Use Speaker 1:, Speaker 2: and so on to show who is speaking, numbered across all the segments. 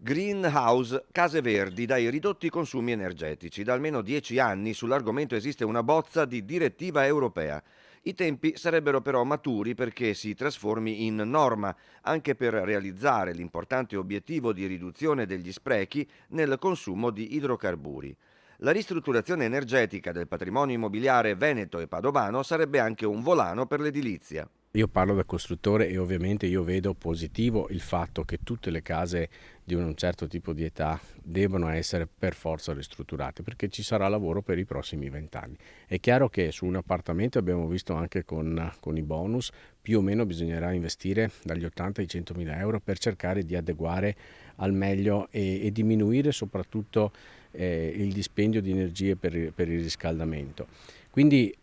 Speaker 1: Greenhouse, case verdi dai ridotti consumi energetici. Da almeno 10 anni sull'argomento esiste una bozza di direttiva europea. I tempi sarebbero però maturi perché si trasformi in norma, anche per realizzare l'importante obiettivo di riduzione degli sprechi nel consumo di idrocarburi. La ristrutturazione energetica del patrimonio immobiliare veneto e padovano sarebbe anche un volano per l'edilizia.
Speaker 2: Io parlo da costruttore e ovviamente io vedo positivo il fatto che tutte le case di un certo tipo di età devono essere per forza ristrutturate perché ci sarà lavoro per i prossimi 20 anni. È chiaro che su un appartamento abbiamo visto anche con i bonus, più o meno bisognerà investire dagli 80 ai 100 mila euro per cercare di adeguare al meglio e diminuire soprattutto il dispendio di energie per il riscaldamento. Quindi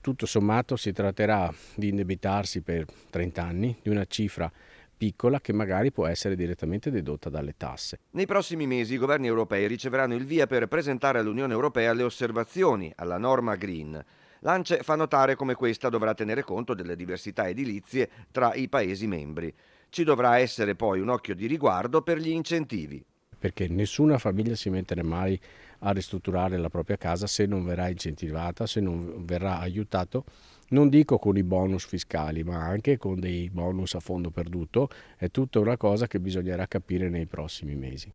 Speaker 2: tutto sommato si tratterà di indebitarsi per 30 anni di una cifra piccola che magari può essere direttamente dedotta dalle tasse.
Speaker 1: Nei prossimi mesi i governi europei riceveranno il via per presentare all'Unione Europea le osservazioni alla norma Green. L'ANCE fa notare come questa dovrà tenere conto delle diversità edilizie tra i Paesi membri. Ci dovrà essere poi un occhio di riguardo per gli incentivi.
Speaker 2: Perché nessuna famiglia si metterà mai a ristrutturare la propria casa se non verrà incentivata, se non verrà aiutato, non dico con i bonus fiscali, ma anche con dei bonus a fondo perduto. È tutta una cosa che bisognerà capire nei prossimi mesi.